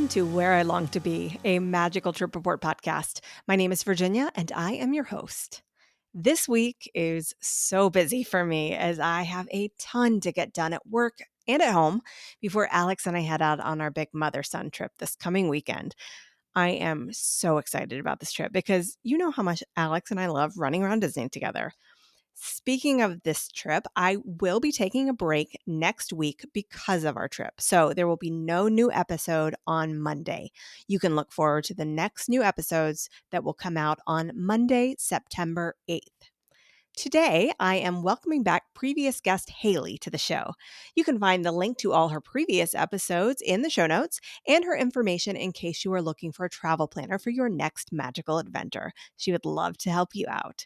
Welcome to Where I Long to Be, a magical trip report podcast. My name is Virginia, and I am your host. This week is so busy for me as I have a ton to get done at work and at home before Alex and I head out on our big mother-son trip this coming weekend. I am so excited about this trip because you know how much Alex and I love running around Disney together. Speaking of this trip, I will be taking a break next week because of our trip. So there will be no new episode on Monday. You can look forward to the next new episodes that will come out on Monday, September 8th. Today, I am welcoming back previous guest Hailey to the show. You can find the link to all her previous episodes in the show notes and her information in case you are looking for a travel planner for your next magical adventure. She would love to help you out.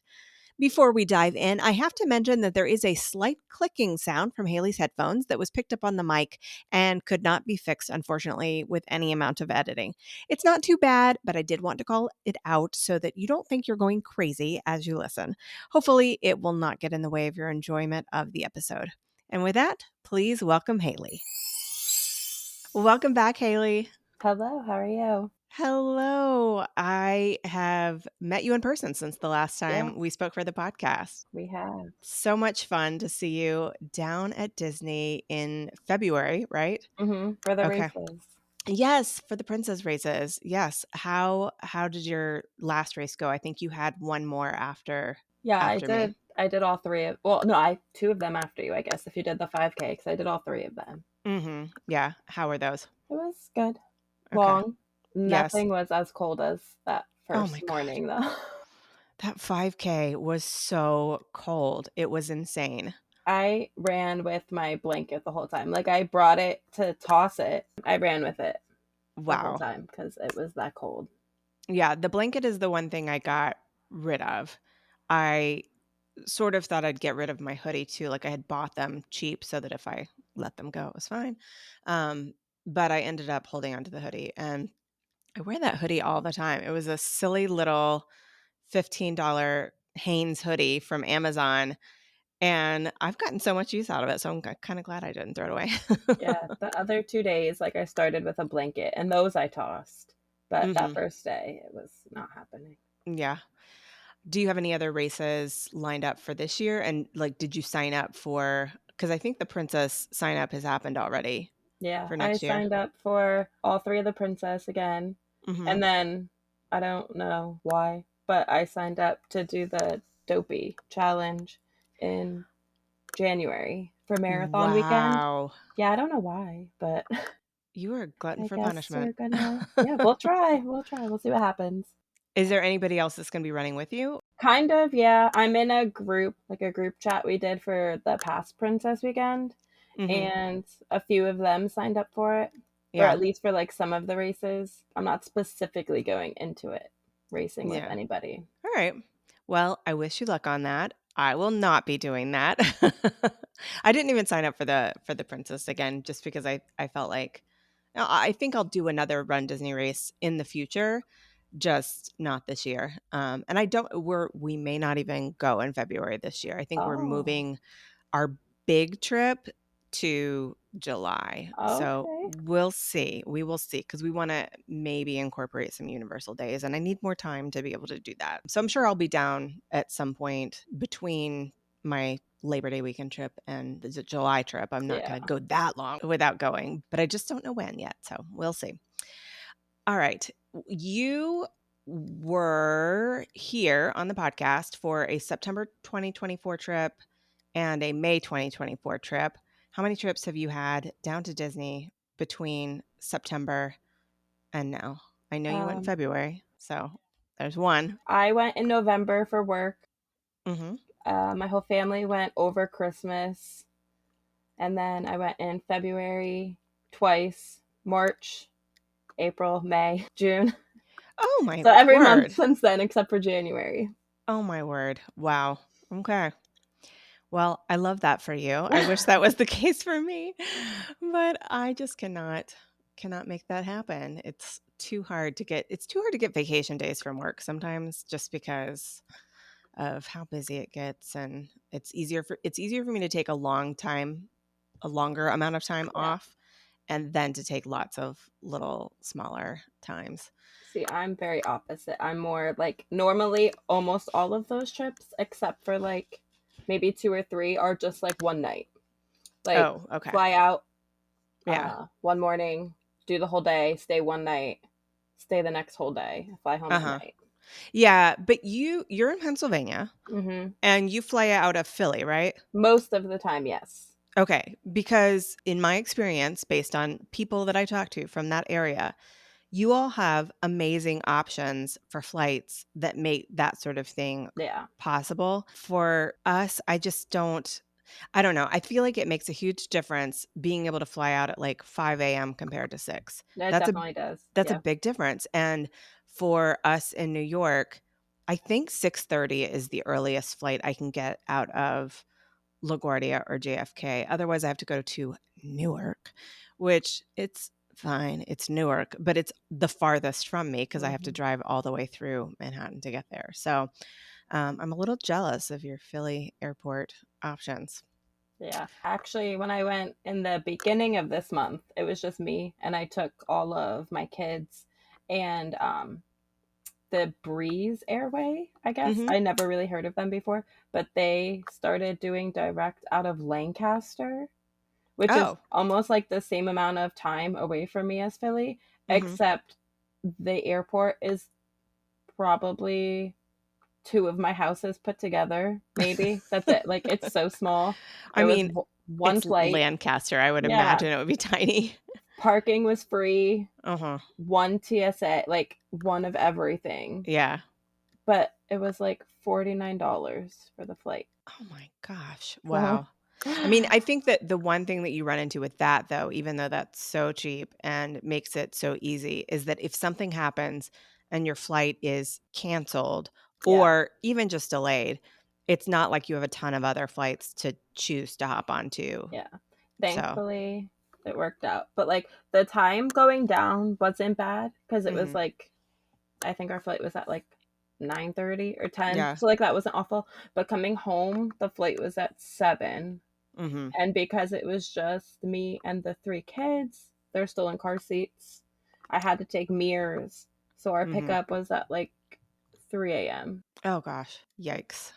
Before we dive in, I have to mention that there is a slight clicking sound from Hailey's headphones that was picked up on the mic and could not be fixed, unfortunately, with any amount of editing. It's not too bad, but I did want to call it out so that you don't think you're going crazy as you listen. Hopefully, it will not get in the way of your enjoyment of the episode. And with that, please welcome Hailey. Welcome back, Hailey. Hello, how are you? Hello. I have met you in person since the last time we spoke for the podcast. We have. So much fun to see you down at Disney in February, right? For the races. Yes, for the princess races. Yes. How did your last race go? I think you had one more after I did. me. I did all three of. Well, no, two of them after you, I guess. If you did the 5K, because I did all three of them. Yeah. How were those? It was good. Okay. Long. Yes. Nothing was as cold as that first morning, though. That 5K was so cold. It was insane. I ran with my blanket the whole time. Like, I brought it to toss it. I ran with it the whole time because it was that cold. Yeah, the blanket is the one thing I got rid of. I sort of thought I'd get rid of my hoodie too. Like I had bought them cheap so that if I let them go, it was fine. But I ended up holding onto the hoodie, and I wear that hoodie all the time. It was a silly little $15 Hanes hoodie from Amazon, and I've gotten so much use out of it. So I'm kind of glad I didn't throw it away. Yeah, the other 2 days, like I started with a blanket, and those I tossed. But that first day, it was not happening. Yeah. Do you have any other races lined up for this year? And like, did you sign up for, because I think the princess sign up has happened already. Yeah, For next year. signed up for all three of the princess again. And then I don't know why, but I signed up to do the Dopey challenge in January for marathon weekend. Yeah, I don't know why, but you are a glutton for guess punishment. We're gonna, we'll try. We'll see what happens. Is there anybody else that's going to be running with you? Kind of, yeah. I'm in a group chat we did for the past princess weekend. And a few of them signed up for it, or at least for like some of the races. I'm not specifically going into it racing with anybody. All right. Well, I wish you luck on that. I will not be doing that. I didn't even sign up for the princess again, just because I felt like I think I'll do another Run Disney race in the future, just not this year. And we may not even go in February this year. I think we're moving our big trip to July. So we'll see. We will see, because we want to maybe incorporate some Universal days, and I need more time to be able to do that. So I'm sure I'll be down at some point between my Labor Day weekend trip and the July trip. I'm not going to go that long without going, but I just don't know when yet. So we'll see. All right. You were here on the podcast for a September 2024 trip and a May 2024 trip. How many trips have you had down to Disney between September and now? I know you went in February, so there's one. I went in November for work. My whole family went over Christmas. And then I went in February twice, March, April, May, June. Oh my! So every month since then, except for January. Oh my word! Wow. Okay. Well, I love that for you. I wish that was the case for me, but I just cannot make that happen. It's too hard to get vacation days from work sometimes, just because of how busy it gets, and it's easier for me to take a longer amount of time off and then to take lots of little smaller times. See, I'm very opposite. I'm more like normally almost all of those trips, except for like maybe 2 or 3, are just like one night. Like Oh, okay. fly out Yeah. one morning, do the whole day, stay one night, stay the next whole day, fly home at Uh-huh. night. Yeah, but you're in Pennsylvania Hmm. and you fly out of Philly, right? Most of the time, yes. Okay, because in my experience, based on people that I talk to from that area, you all have amazing options for flights that make that sort of thing Yeah, possible. For us, I don't know. I feel like it makes a huge difference being able to fly out at like 5 a.m. compared to 6. it That's a definitely does. that's a Yeah, big difference. And for us in New York, I think 6:30 is the earliest flight I can get out of LaGuardia or JFK. Otherwise, I have to go to Newark, which it's fine. It's Newark, but it's the farthest from me because I have to hmm, drive all the way through Manhattan to get there. So I'm a little jealous of your Philly airport options. yeah. Actually, when I went in the beginning of this month, it was just me, and I took all of my kids, and the Breeze Airway, I guess. Hmm. I never really heard of them before, but they started doing direct out of Lancaster, which is Oh. almost like the same amount of time away from me as Philly, Hmm. except the airport is probably two of my houses put together. Maybe that's it. Like it's so small. I There was mean, one it's flight. Lancaster. I would Yeah, imagine it would be tiny. parking was free. Uh-huh. One TSA, like one of everything. Yeah. But it was like $49 for the flight. Oh my gosh. So Wow. I mean, I think that the one thing that you run into with that, though, even though that's so cheap and makes it so easy, is that if something happens and your flight is canceled yeah, or even just delayed, it's not like you have a ton of other flights to choose to hop onto. yeah. So, Thankfully, it worked out. But like the time going down wasn't bad because it was mhm. like I think our flight was at like 9:30 or 10. Yeah. So like that wasn't awful. But coming home, the flight was at 7. Hmm. And because it was just me and the 3 kids, they're still in car seats. I had to take mirrors. So our Hmm. pickup was at like 3 a.m. Oh gosh. Yikes.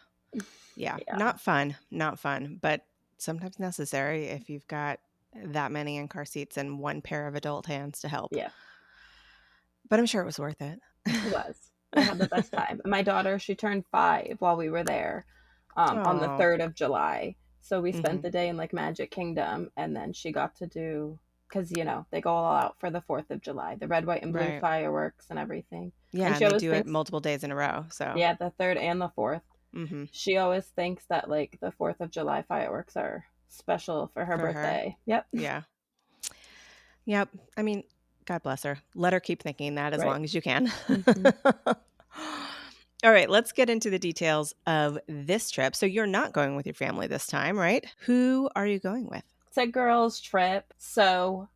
Yeah. Yeah. Not fun. Not fun, but sometimes necessary if you've got that many in car seats and one pair of adult hands to help. Yeah. But I'm sure it was worth it. It was. We had the best time. And my daughter, she turned 5 while we were there, on the Oh. 3rd of July. So we spent Hmm. the day in like Magic Kingdom, and then she got to do, because they go all out for the 4th of July, the red, white, and blue Right. fireworks and everything. Yeah, And and she they always do it thinks, multiple days in a row. So, yeah, the 3rd and the 4th. hmm, She always thinks that like the 4th of July fireworks are special for her for her. birthday. Yep. Yeah. Yep. I mean, God bless her. Let her keep thinking that as Right. long as you can. Hmm. All right, let's get into the details of this trip. So, you're not going with your family this time, right? Who are you going with? It's a girls' trip. So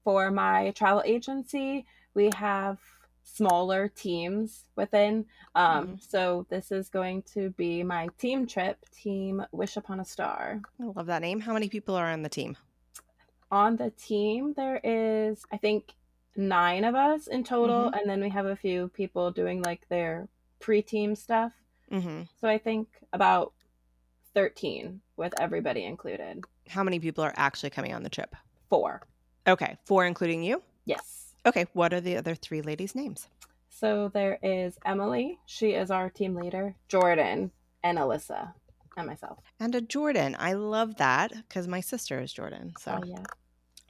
for my travel agency, we have smaller teams within. Hmm. So this is going to be my team trip, Team Wish Upon a Star. I love that name. How many people are on the team? On the team, there is, I think, 9 of us in total, Hmm. and then we have a few people doing like their pre-team stuff. Hmm. So I think about 13 with everybody included. How many people are actually coming on the trip? 4. Okay, 4 including you? Yes. Okay, what are the other 3 ladies' names? So there is Emily, she is our team leader, Jordan, and Alyssa, and myself. And a Jordan. I love that because my sister is Jordan. Oh, So yeah.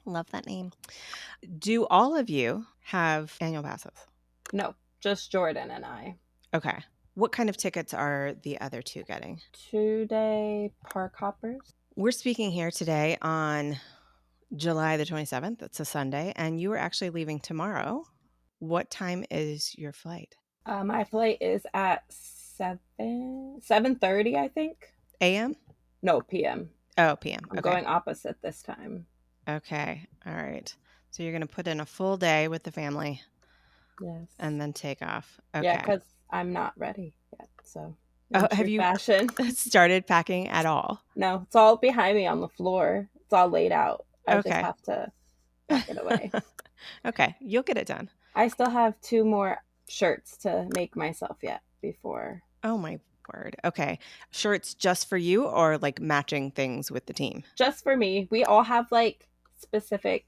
love that name. Do all of you have annual passes? No, just Jordan and I. Okay. What kind of tickets are the other 2 getting? 2-day park hoppers. We're speaking here today on July the 27th. It's a Sunday, and you are actually leaving tomorrow. What time is your flight? My flight is at 7:30, I think. AM? No, PM. Oh, PM. I'm Okay. going opposite this time. Okay. All right. So you're going to put in a full day with the family Yes. and then take off. Yeah, Okay. because I'm not ready yet. So, Oh, in have true you fashion. started packing at all? No, it's all behind me on the floor. It's all laid out. I just Okay. have to pack it away. Okay, you'll get it done. I still have 2 more shirts to make myself yet before. Oh my word. Okay. Shirts just for you or like matching things with the team? Just for me. We all have like specific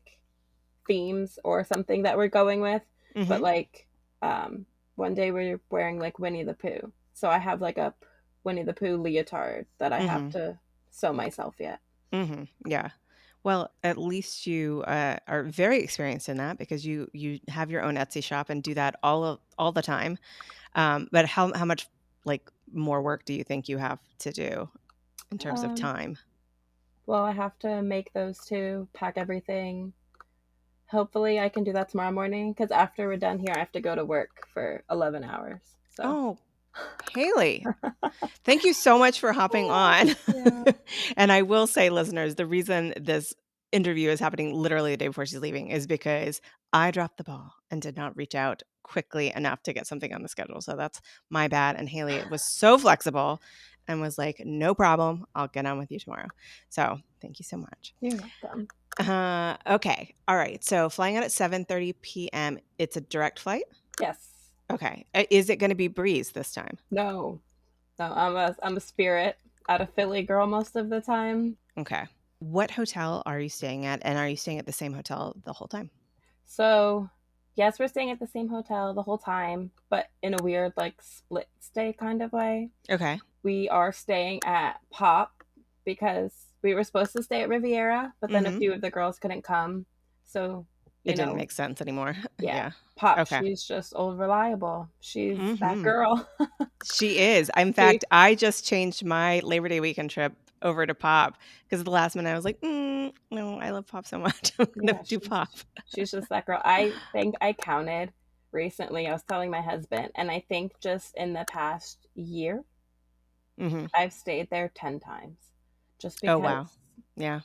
themes or something that we're going with, but Mm-hmm. like one day we're wearing like Winnie the Pooh. So I have like a Winnie the Pooh leotard that I have Mm-hmm. to sew myself yet. Mm-hmm. Yeah. Well, at least you are very experienced in that because you have your own Etsy shop and do that all the time. But how much like more work do you think you have to do in terms of Um, time? well, I have to make those two, pack everything. Hopefully, I can do that tomorrow morning because after we're done here, I have to go to work for 11 hours. So, Oh, Hailey, thank you so much for hopping on. yeah. And I will say, listeners, the reason this interview is happening literally the day before she's leaving is because I dropped the ball and did not reach out quickly enough to get something on the schedule. So that's my bad. And Hailey was so flexible and was like, no problem. I'll get on with you tomorrow. So thank you so much. You're welcome. Okay. All right. So flying out at 7:30 p.m. It's a direct flight? Yes. Okay. Is it going to be Breeze this time? No. No, I'm a Spirit out of Philly girl most of the time. Okay. What hotel are you staying at? And are you staying at the same hotel the whole time? So, yes, we're staying at the same hotel the whole time, but in a weird like split stay kind of way. Okay. We are staying at Pop because we were supposed to stay at Riviera, but then a Mm-hmm. few of the girls couldn't come. So, It you didn't know, make sense anymore. yeah, Yeah. Pop, Okay. she's just old reliable. She's that Mm-hmm. girl. She is. In we fact, I just changed my Labor Day weekend trip over to Pop because at the last minute I was like, no, I love Pop so much. I'm gonna Yeah, do Pop. she's just that girl. I think I counted recently. I was telling my husband, and I think just in the past year, Mm-hmm. I've stayed there 10 times just Oh because wow. Yeah.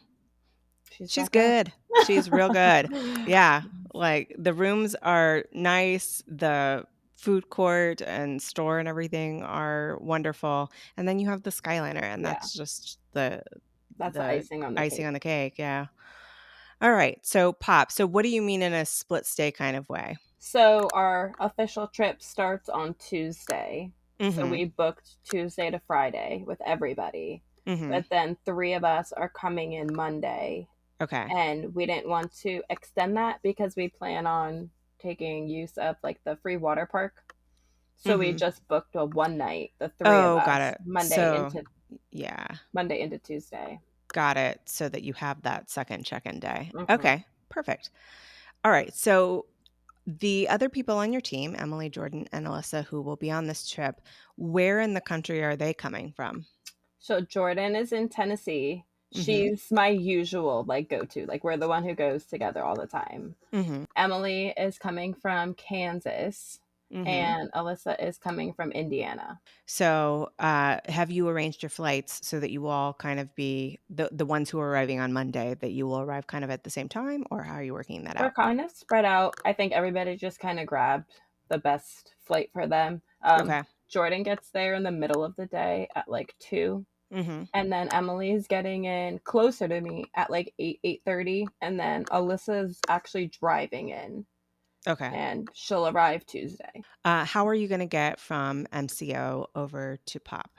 she's She's that girl. good. She's real good. Yeah, like, the rooms are nice, the food court and store and everything are wonderful, and then you have the Skyliner, and Yeah, that's just the that's the the icing on the icing cake. on the cake, yeah. Alright, so Pop, so what do you mean in a split stay kind of way? So our official trip starts on Tuesday. So Mhm, we booked Tuesday to Friday with everybody. mhm, But then 3 of us are coming in Monday, okay. and we didn't want to extend that because we plan on taking use of like the free water park. So we Mhm. just booked a one night, the 3 of Oh, got us, it. So yeah. Monday into Tuesday. Got it, so that you have that second check-in day. Hmm. Okay, perfect. Alright, so the other people on your team, Emily, Jordan, and Alyssa, who will be on this trip, where in the country are they coming from? So Jordan is in Tennessee. Mhm, She's my usual like go to. Like we're the one who goes together all the time. mhm, Emily is coming from Kansas, mhm. and Alyssa is coming from Indiana. So, have you arranged your flights so that you will all kind of be the ones who are arriving on Monday, that you will arrive kind of at the same time, or how are you working that We're out? kind of spread out. I think everybody just kind of grabbed the best flight for them. Okay. Jordan gets there in the middle of the day at like 2, Mhm. and then Emily's getting in closer to me at like 8:30, and then Alyssa's actually driving in, Okay. and she'll arrive Tuesday. How are you gonna get from MCO over to Pop?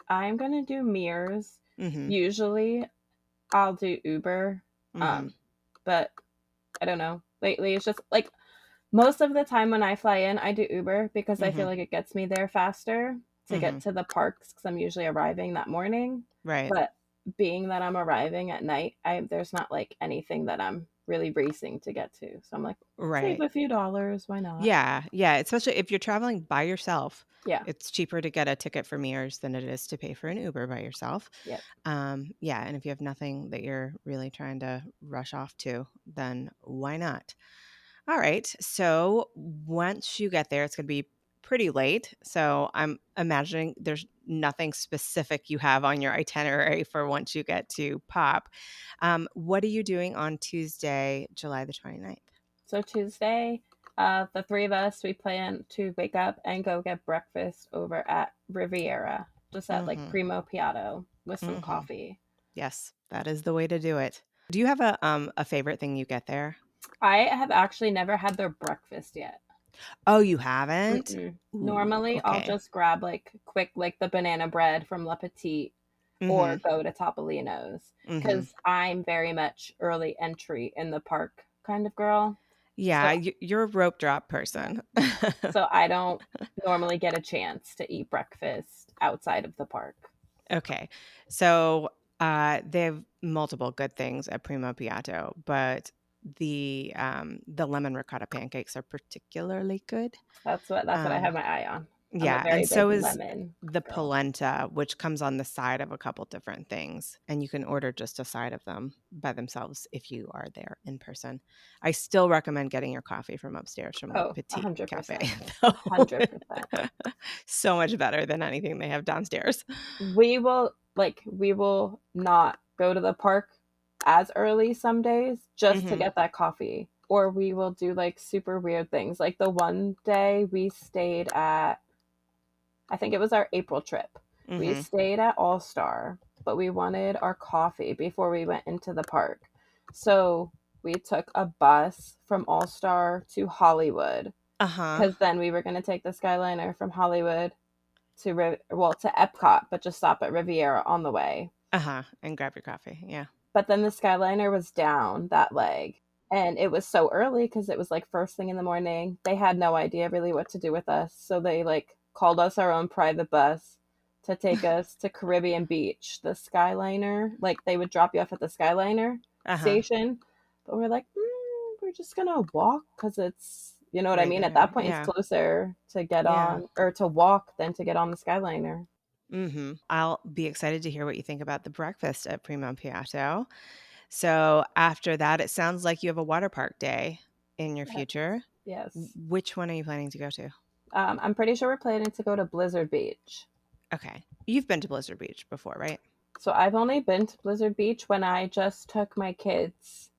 I'm gonna do mirrors. Mhm, Usually I'll do Uber, mhm, um, but I don't know. Lately it's just like most of the time when I fly in, I do Uber because I feel mhm, like it gets me there faster to get mhm. to the parks because I'm usually arriving that morning. Right. But being that I'm arriving at night, there's not like anything that I'm really racing to get to. So I'm like, save Right. a few dollars, why not? Yeah, yeah, especially if you're traveling by yourself, Yeah, it's cheaper to get a ticket for mirrors than it is to pay for an Uber by yourself. yeah. Yeah, and if you have nothing that you're really trying to rush off to, then why not? All right, so once you get there, it's going to be pretty late. So I'm imagining there's nothing specific you have on your itinerary for once you get to Pop. What are you doing on Tuesday, July the 29th? So Tuesday, the 3 of us, we plan to wake up and go get breakfast over at Riviera, just at like Mm-hmm. Primo Piatto with some Mm-hmm. coffee. Yes, that is the way to do it. Do you have a favorite thing you get there? I have actually never had their breakfast yet. Oh, you haven't? Mm-mm. Ooh, Normally, I'll okay. just grab like quick, like the banana bread from La Petite or Mm-hmm. go to Topolino's Mm-hmm. because I'm very much early entry in the park kind of girl. So, Yeah, you're a rope drop yeah. person. So I don't normally get a chance to eat breakfast outside of the park. Okay. So they have multiple good things at Primo Piatto, but the lemon ricotta pancakes are particularly good. That's what I have Um, my eye on. I'm a yeah, and very big so is lemon the girl. polenta, which comes on the side of a couple different things, and you can order just a side of them by themselves if you are there in person. I still recommend getting your coffee from upstairs from Le Oh, Petit Cafe, 100%. though. 100%. So much better than anything they have downstairs. We will not go to the park as early some days just to Hmm. get that coffee. Or we will do like super weird things. Like the one day we stayed at, I think it was our April trip. We Hmm. stayed at All Star, but we wanted our coffee before we went into the park. So we took a bus from All Star to Hollywood Uh-huh. because then we were going to take the Skyliner from Hollywood to Epcot, but just stop at Riviera on the way. Uh-huh. And grab your coffee. Yeah. But then the Skyliner was down that leg. And it was so early because it was like first thing in the morning. They had no idea really what to do with us. So they like called us our own private bus to take us to Caribbean Beach. The Skyliner, like they would drop you off at the Skyliner Uh-huh. station. But we're like, we're just going to walk because it's, you know what I Right mean? At there. that point, it's Yeah. closer to get Yeah. on or to walk than to get on the Skyliner. Mm-hmm. I'll be excited to hear what you think about the breakfast at Primo Piatto. So after that, it sounds like you have a water park day in your Yes. future. Yes. Which one are you planning to go to? I'm pretty sure we're planning to go to Blizzard Beach. Okay. You've been to Blizzard Beach before, right? So I've only been to Blizzard Beach when I just took my kids.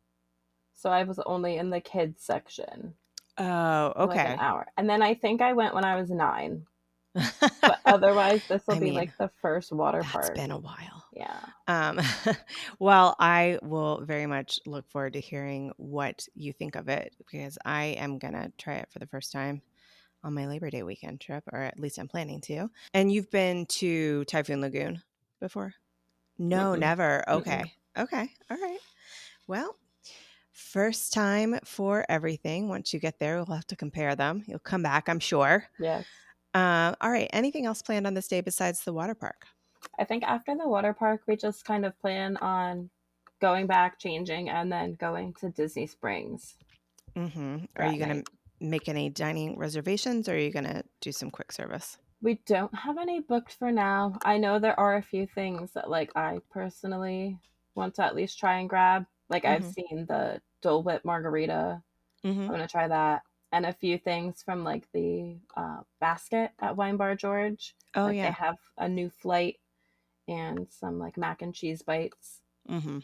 So I was only in the kids section Oh, for like an okay. hour. And then I think I went when I was 9. But otherwise, this will I be mean, like the first water that's park. been a while. Yeah. Um, well, I will very much look forward to hearing what you think of it because I am going to try it for the first time on my Labor Day weekend trip, or at least I'm planning to. And you've been to Typhoon Lagoon before? No, Mm-mm. never. Mm-mm. Okay. Okay. All right. Well, first time for everything. Once you get there, we'll have to compare them. You'll come back, I'm sure. Yes. All right. Anything else planned on this day besides the water park? I think after the water park, we just kind of plan on going back, changing, and then going to Disney Springs Mm-hmm. Are that you going night. to make any dining reservations or are you going to do some quick service? We don't have any booked for now. I know there are a few things that like I personally want to at least try and grab. Like I've Mm-hmm. seen the Dole Whip margarita. Mm-hmm. I'm gonna try that. And a few things from like the basket at Wine Bar George. Oh, Like they yeah. have a new flight and some like mac and cheese bites. Mm-hmm.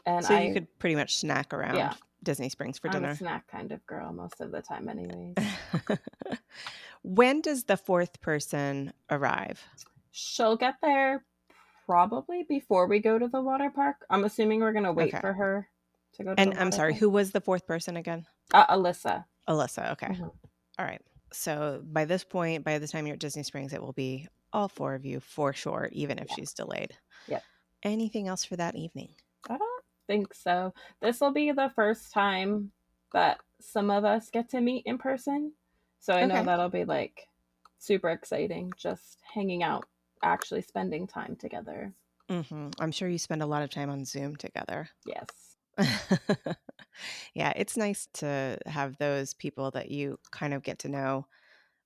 And So you could pretty much snack yeah, around Disney Springs for I'm a dinner. snack kind of girl most of the time, anyways. When does the fourth person arrive? She'll get there probably before we go to the water park. I'm assuming we're gonna wait Okay. for her to go to the And I'm water sorry, park. who was the fourth person again? Alyssa. Alyssa. Okay. Mhm. All right. So by this point, by the time you're at Disney Springs, it will be all four of you for sure, even if Yeah. she's delayed. Yep. Anything else for that evening? I don't think so. This will be the first time that some of us get to meet in person. So I know Okay. that'll be like super exciting just hanging out, actually spending time together. I'm sure you spend a lot of time on Zoom together. Yes. Yeah, it's nice to have those people that you kind of get to know,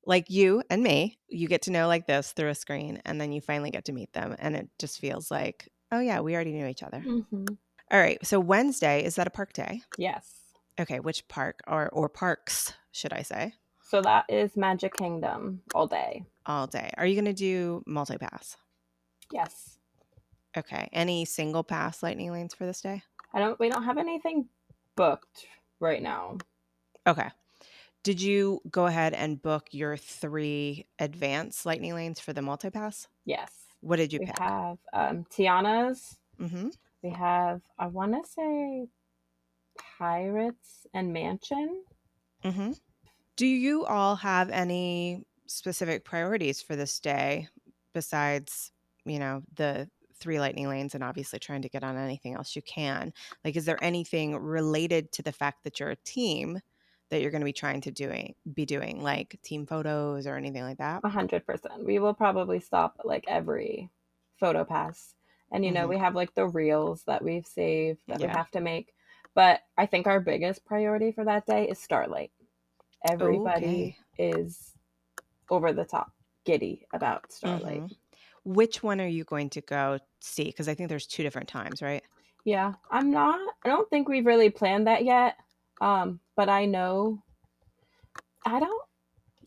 like you and me. You get to know like this through a screen, and then you finally get to meet them, and it just feels like, oh, yeah, we already knew each other. Hmm. All right. So Wednesday, is that a park day? Yes. Okay. Which park or parks, should I say? So that is Magic Kingdom all day. All day. Are you going to do multi-pass? Yes. Okay. Any single pass lightning lanes for this day? We don't have anything booked right now. Okay. Did you go ahead and book your 3 advanced lightning lanes for the multi-pass? Yes. What did you We pick? have Tiana's. Mm-hmm. We have, I want to say, Pirates and Mansion. Mm-hmm. Do you all have any specific priorities for this day besides, the three lightning lanes and obviously trying to get on anything else you can? Like, is there anything related to the fact that you're a team that you're going to be trying to be doing, like team photos or anything like that? 100%. We will probably stop at like every photo pass. And Hmm. we have like the reels that we've saved that we Yeah. have to make. But I think our biggest priority for that day is Starlight. Everybody Okay. is over the top giddy about Starlight. Hmm. Which one are you going to go see? Because I think there's two different times, right? Yeah, I don't think we've really planned that yet. But I don't,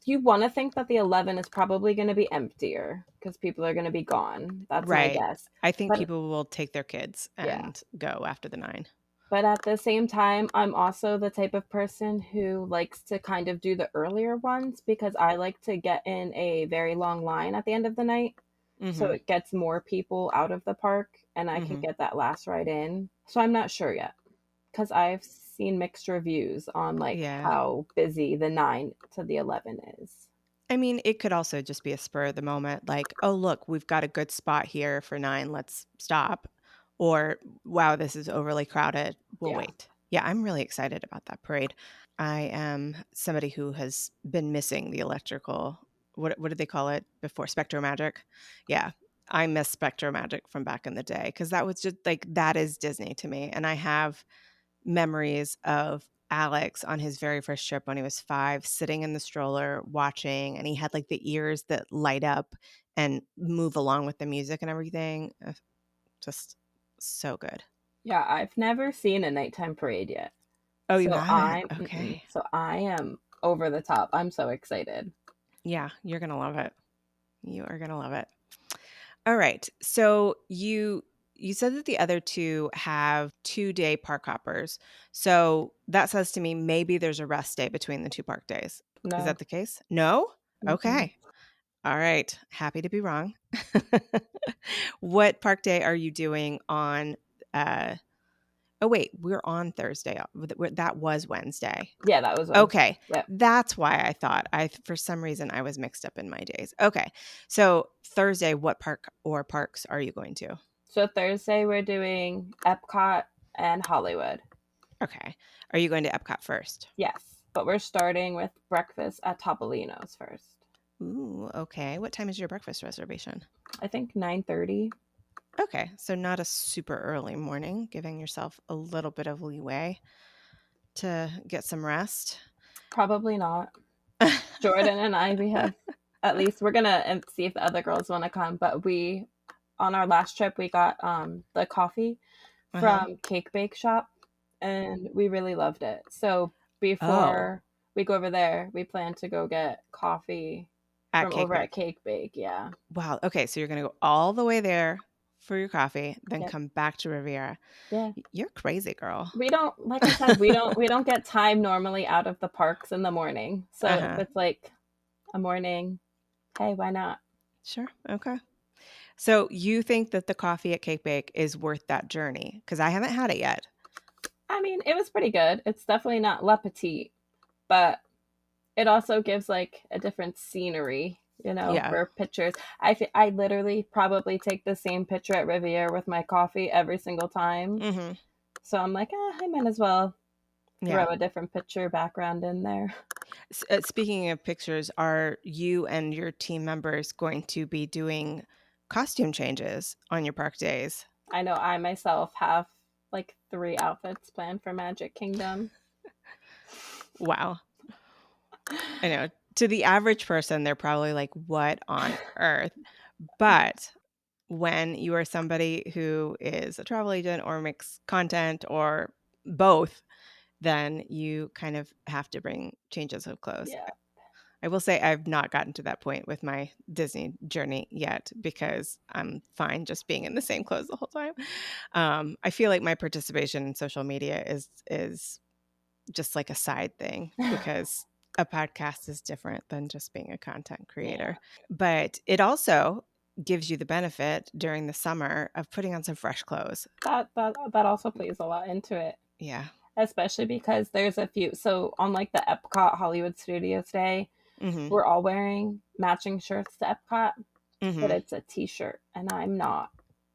you want to think that the 11 is probably going to be emptier because people are going to be gone. That's my Right. guess. I think But people will take their kids yeah, and go after the 9. but at the same time, I'm also the type of person who likes to kind of do the earlier ones because I like to get in a very long line at the end of the night. So Mhm. it gets more people out of the park and I can Mhm. get that last ride in. So I'm not sure yet because I've seen mixed reviews on like Yeah. how busy the 9 to the 11 is. I mean, it could also just be a spur of the moment, like, "Oh, look, we've got a good spot here for 9, let's stop." Or, "Wow, this is overly crowded, we'll Yeah. wait." Yeah, I'm really excited about that parade. I am somebody who has been missing the electrical, what did they call it before? Spectro magic? Yeah, I miss Spectro magic from back in the day because that was just like, that is Disney to me, and I have memories of Alex on his very first trip when he was 5, sitting in the stroller watching, and he had like the ears that light up and move along with the music and everything. Just so good. Yeah, I've never seen a nighttime parade yet. Oh, you So haven't? Okay. I am over the top. I'm so excited. Yeah, you're gonna love it. You are gonna love it. All right. So you said that the other two have 2-day park hoppers. So that says to me maybe there's a rest day between the two park days. Is No. that the case? No? Mm-mm. Okay. All right. Happy to be wrong. What park day are you doing on uh oh wait, we're on Thursday. That was Wednesday. Yeah, that was Wednesday. Okay. Yep. That's why I thought for some reason I was mixed up in my days. Okay. So Thursday, what park or parks are you going to? So Thursday we're doing Epcot and Hollywood. Okay. Are you going to Epcot first? Yes, but we're starting with breakfast at Topolino's first. Ooh, okay. What time is your breakfast reservation? I think 9:30. Okay. So not a super early morning, giving yourself a little bit of leeway to get some rest. Probably not. Jordan and I, we have at least we're gonna see if the other girls want to come. But we on our last trip we got the coffee Uh-huh. from Cake Bake Shop, and we really loved it. So Oh, before we go over there, we plan to go get coffee at from Cake over at Bake. Cake Bake. Yeah. Wow. Okay. So you're going to go all the way there for your coffee, then Yep. come back to Riviera. Yeah. You're crazy, girl. We don't, like I said, we don't get time normally out of the parks in the morning. So if Uh-huh. it's like a morning, hey, why not? Sure. Okay. So you think that the coffee at Cake Bake is worth that journey? Because I haven't had it yet. I mean, it was pretty good. It's definitely not La Petite, but it also gives like a different scenery, Yeah. for pictures. I literally probably take the same picture at Riviera with my coffee every single time. Mm-hmm. So I'm like, I might as well throw Yeah. a different picture background in there. Speaking of pictures, are you and your team members going to be doing costume changes on your park days? I know I myself have like 3 outfits planned for Magic Kingdom. Wow. I know. To the average person, they're probably like, what on earth? But when you are somebody who is a travel agent or makes content or both, then you kind of have to bring changes of clothes. Yeah. I will say I've not gotten to that point with my Disney journey yet because I'm fine just being in the same clothes the whole time. I feel like my participation in social media is just like a side thing because a podcast is different than just being a content Yeah. creator. But it also gives you the benefit during the summer of putting on some fresh clothes. That also plays a lot into it. Yeah. especially because there's a few. So on like the Epcot Hollywood Studios Day, Mm-hmm. we're all wearing matching shirts to Epcot, but Mm-hmm. it's a t-shirt, and I'm not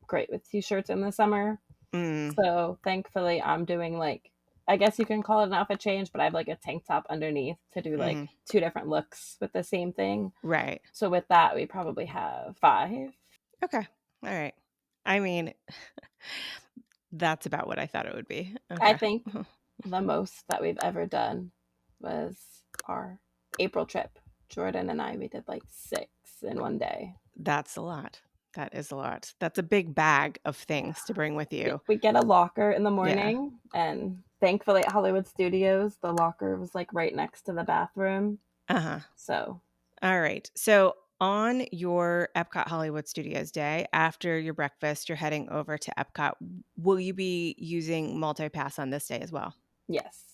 great with t-shirts in the summer. Mm. So thankfully, I'm doing like, I guess you can call it an outfit change, but I have like a tank top underneath to do Mm-hmm. like two different looks with the same thing. Right. So with that, we probably have five. Okay. All right. I mean, that's about what I thought it would be. I Okay. think the most that we've ever done was our April trip. Jordan and I, we did like 6 in one day. That's a lot. That is a lot. That's a big bag of Yeah. things to bring with you. We get a locker in the Yeah. morning, and thankfully at Hollywood Studios, the locker was like right next to the bathroom. Uh-huh. So, All right. So on your Epcot Hollywood Studios day, after your breakfast, you're heading over to Epcot. Will you be using multi-pass on this day as well? yes.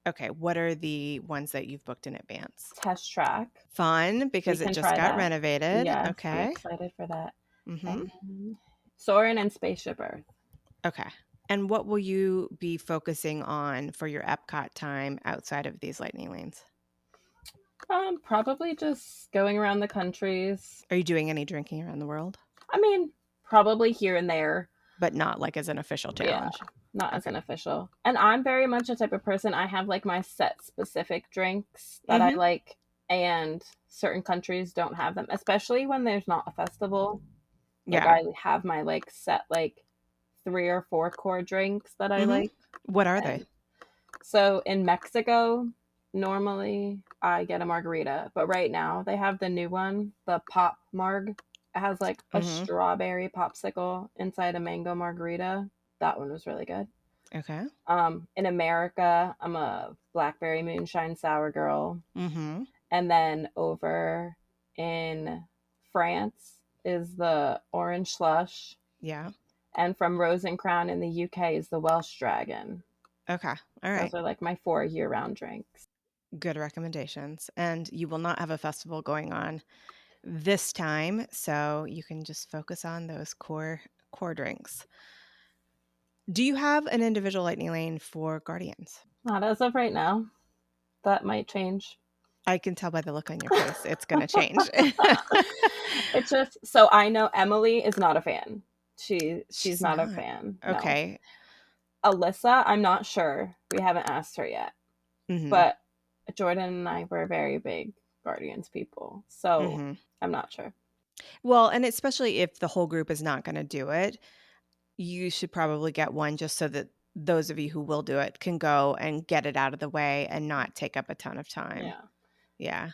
Okay. What are the ones that you've booked in advance? Test track. Fun We because it can just try got that. renovated. Yes, I'm Okay. excited for that. Mm-hmm. And then Soarin' and Spaceship Earth. Okay. And what will you be focusing on for your Epcot time outside of these lightning lanes? Probably just going around the countries. Are you doing any drinking around the world? I mean, probably here and there. But not like as an official Yeah, challenge. not as Okay. an official. And I'm very much a type of person. I have like my set specific drinks that I Mm-hmm. like, and certain countries don't have them, especially when there's not a festival. Like Yeah. I have my like set like 3 or 4 core drinks that I Mm-hmm. like. What are they? And so in Mexico, normally I get a margarita, but right now they have the new one, the Pop Marg. It has like a Mm-hmm. strawberry popsicle inside a mango margarita. That one was really good. Okay. In America, I'm a blackberry moonshine sour girl. Mm-hmm. And then over in France is the orange slush. Yeah. And from Rose and Crown in the UK is the Welsh Dragon. Okay. All Those right. are like my 4 year-round drinks. Good recommendations. And you will not have a festival going on this time, so you can just focus on those core drinks. Do you have an individual lightning lane for Guardians? Not as of right now. That might change. I can tell by the look on your face it's going to change. It's just so I know Emily is not a fan. She's She's not a not. fan. No. Okay. Alyssa, I'm not sure. We haven't asked her yet. Mhm. But Jordan and I were very big Guardians people. So Mhm. I'm not sure. Well, and especially if the whole group is not going to do it, you should probably get one just so that those of you who will do it can go and get it out of the way and not take up a ton of time. Yeah. Yeah.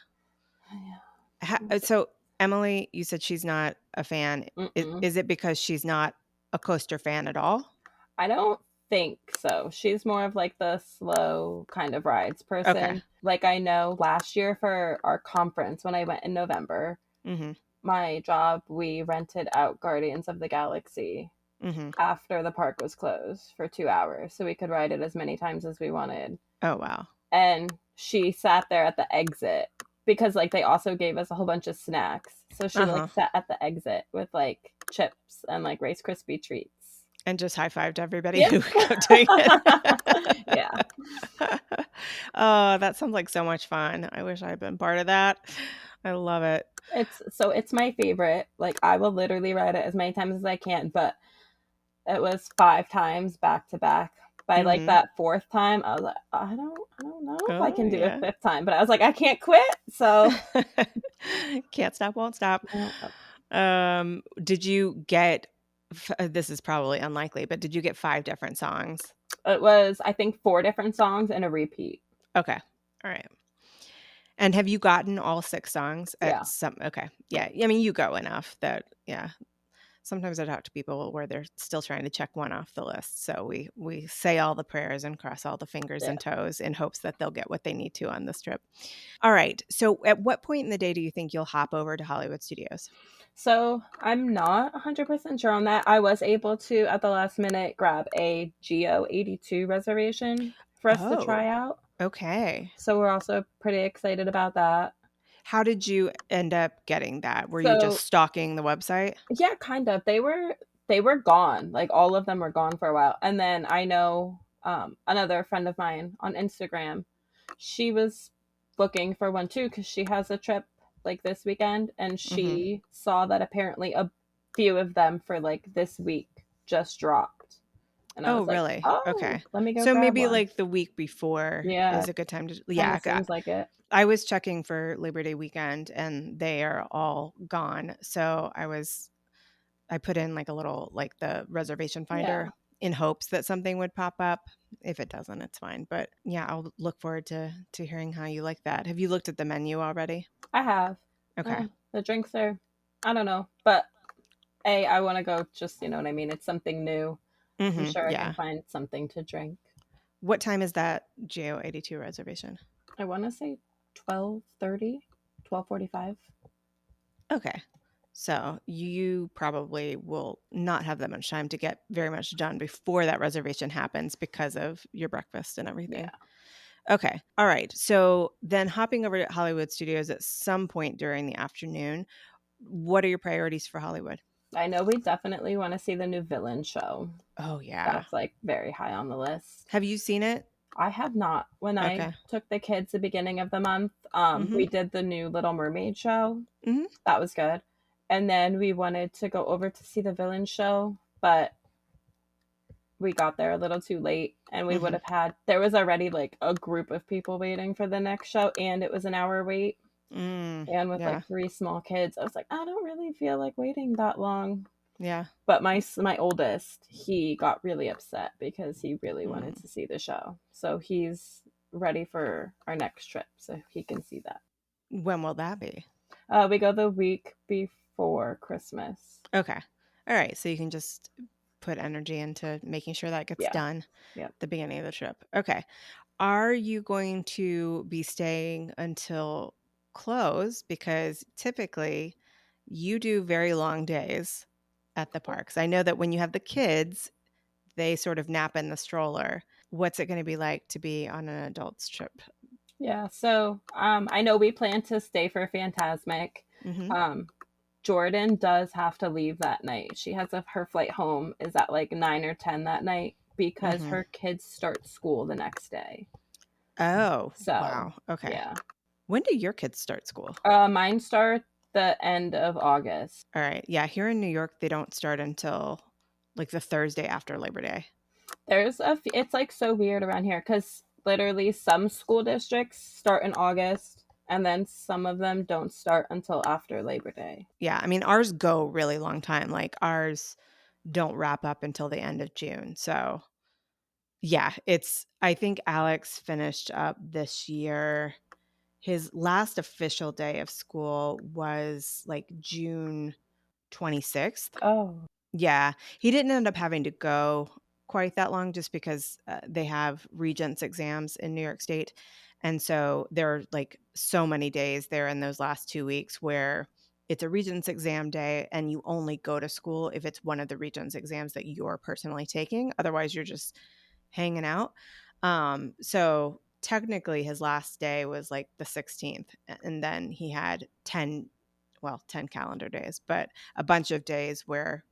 Yeah. So Emily, you said she's not a fan. Mm-mm. Is it because she's not a coaster fan at all? I don't think so. She's more of like the slow kind of rides Okay. person. Like I know last year for our conference when I went in November, Mhm. my job, we rented out Guardians of the Galaxy Mhm. after the park was closed for 2 hours so we could ride it as many times as we wanted. Oh wow. And she sat there at the exit because like they also gave us a whole bunch of snacks. So she Uh-huh. like sat at the exit with like chips and like Rice Krispie treats. And just high-fived everybody Yep. who kept doing it. Yeah. Oh, that sounds like so much fun. I wish I had been part of that. I love it. It's my favorite. Like I will literally ride it as many times as I can, but it was 5 times back to back. By like Mhm. that fourth time, I was like, I don't know if I Oh, can do a yeah. fifth time. But I was like, I can't quit. So Can't stop, won't stop. no, Did you get this is probably unlikely, but did you get 5 different songs? it was I think 4 different songs and a repeat. Okay. All right. And have you gotten all 6 songs at Yeah, some okay. Yeah. I mean, you go enough that yeah. Sometimes I talk to people where they're still trying to check one off the list. So we say all the prayers and cross all the fingers yeah. and toes in hopes that they'll get what they need to on this trip. All right. So at what point in the day do you think you'll hop over to Hollywood Studios? So I'm not 100% sure on that. I was able to at the last minute grab a Geo 82 reservation for us to Oh, try out. okay. So we're also pretty excited about that. How did you end up getting that? Were you just So stalking the website? yeah, kind of. They were gone. Like all of them were gone for a while. And then I know another friend of mine on Instagram, she was looking for one too because she has a trip like this weekend, and she saw that apparently a few of them for like this week just dropped. And I Oh, was like, really? oh, Okay. let me go So grab maybe one. like the week before Yeah, is a good time to, kind yeah. of seems like it. I was checking for Labor Day weekend and they are all gone. So I put in like a little, like the reservation Yeah, finder in hopes that something would pop up. If it doesn't, it's fine. But yeah, I'll look forward to hearing how you like that. Have you looked at the menu already? I have. Okay. The drinks are, I don't know, but I want to go. Just, you know what I mean. It's something new. I'm sure I can Yeah. find something to drink. What time is that GO82 reservation? I want to say 12:30, 12:45. Okay. So you probably will not have that much time to get very much done before that reservation happens because of your breakfast and everything. Yeah. Okay. All right. So then hopping over to Hollywood Studios at some point during the afternoon, what are your priorities for Hollywood? I know we definitely want to see the new villain show. Oh, yeah. That's like very high on the list. Have you seen it? I have not. When I Okay. took the kids the beginning of the month, Mm-hmm. we did the new Little Mermaid show. Mm-hmm. That was good. And then we wanted to go over to see the villain show, but we got there a little too late, and we would Mm-hmm. have had, there was already like a group of people waiting for the next show, and it was an hour wait. And with Yeah. like three small kids, I was like, I don't really feel like waiting that long. Yeah. But my oldest, he got really upset because he really wanted Mm. to see the show. So he's ready for our next trip, so he can see that. When will that be? We go the week before Christmas. Okay. All right. So you can just put energy into making sure that gets Yeah. done at Yeah. the beginning of the trip. Okay. Are you going to be staying until close? Because typically you do very long days at the parks. I know that when you have the kids, they sort of nap in the stroller. What's it going to be like to be on an adult's trip? Yeah. So I know we plan to stay for Phantasmic. Mm-hmm. Um, Jordan does have to leave that night. She has her flight home is at like 9 or 10 that night because Mm-hmm. her kids start school the next day. Oh, So wow. Okay. yeah, When do your kids start school? mine start the end of August. All right. Yeah. Here in New York, they don't start until like the Thursday after Labor Day. It's like so weird around here because literally some school districts start in August, and then some of them don't start until after Labor Day. Yeah. I mean, ours go really long time. Like ours don't wrap up until the end of June. So, yeah, I think Alex finished up this year. His last official day of school was like June 26th. Oh, Yeah, he didn't end up having to go quite that long just because they have regents exams in New York State. And so there are like so many days there in those last 2 weeks where it's a regents exam day and you only go to school if it's one of the regents exams that you're personally taking. Otherwise, you're just hanging out. So technically his last day was like the 16th. And then he had 10 calendar days, but a bunch of days where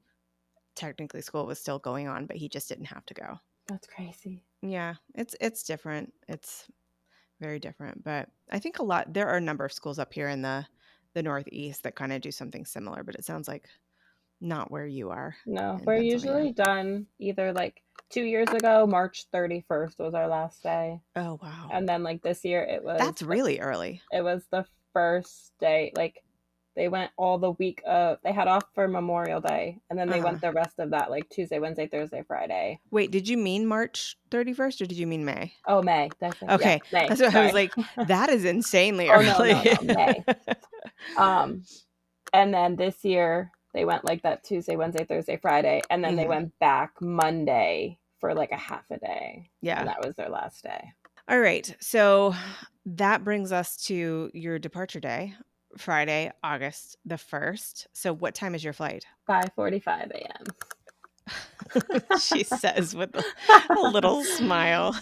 technically school was still going on, but he just didn't have to go. that's crazy. Yeah, it's different. It's very different, but I think there are a number of schools up here in the Northeast that kind of do something similar, but it sounds like not where you are No, in we're Pennsylvania. usually done either like 2 years ago, March 31st was our last day. Oh, wow. And then like this year That's really early. it was the first day. Like they went all the week of, they had off for Memorial Day, and then they Uh-huh. went the rest of that like Tuesday, Wednesday, Thursday, Friday. Wait, did you mean March 31st or did you mean May? Oh, May. Did I say? Yeah, Okay. May. That's what I was Sorry. like, that is insanely Oh no, no, early. no, May. Um, and then this year they went like that Tuesday, Wednesday, Thursday, Friday, and then they Mhm. went back Monday for like a half a day, and Yeah. that was their last day. All right. So that brings us to your departure day, Friday, August the 1st. So what time is your flight? 5:45 a.m. She says with a little smile.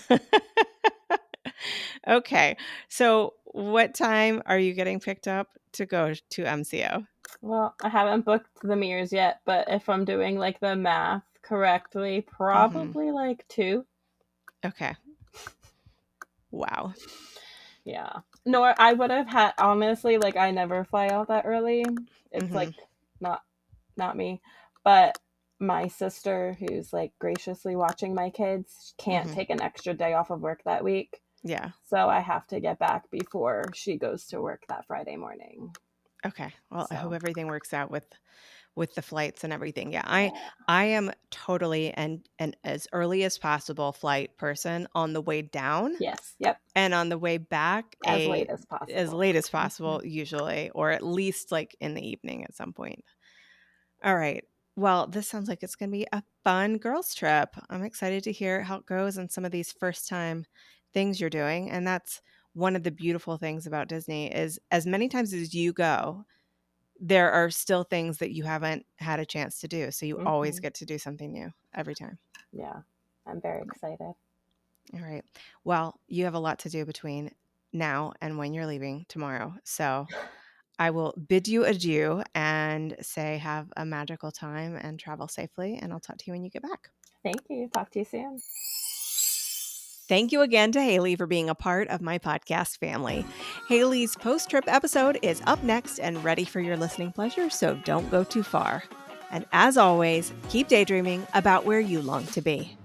Okay. So what time are you getting picked up to go to MCO? Well, I haven't booked the mirrors yet, but if I'm doing like the math correctly, Mhm. probably like 2. Okay. Wow. Yeah. No, I would have had, honestly, like, I never fly out that early. It's like not not me. But my sister, who's like graciously watching my kids, can't take an extra day off of work that week. Yeah. So I have to get back before she goes to work that Friday morning. Okay. Well, I hope So everything works out with the flights and everything. Yeah. I am totally and as early as possible flight person on the way down. yes, yep, And on the way back, as late as as possible. late as possible, usually, or at least like in the evening at some point. All right. Well, this sounds like it's going to be a fun girls' trip. I'm excited to hear how it goes and some of these first time things you're doing. And that's one of the beautiful things about Disney is as many times as you go, there are still things that you haven't had a chance to do. So you always Mm-hmm. get to do something new every time. Yeah, I'm very excited. All right. Well, you have a lot to do between now and when you're leaving tomorrow. So I will bid you adieu and say have a magical time and travel safely. And I'll talk to you when you get back. Thank you. Talk to you soon. Thank you again to Hailey for being a part of my podcast family. Hailey's post trip episode is up next and ready for your listening pleasure, so don't go too far. And as always, keep daydreaming about where you long to be.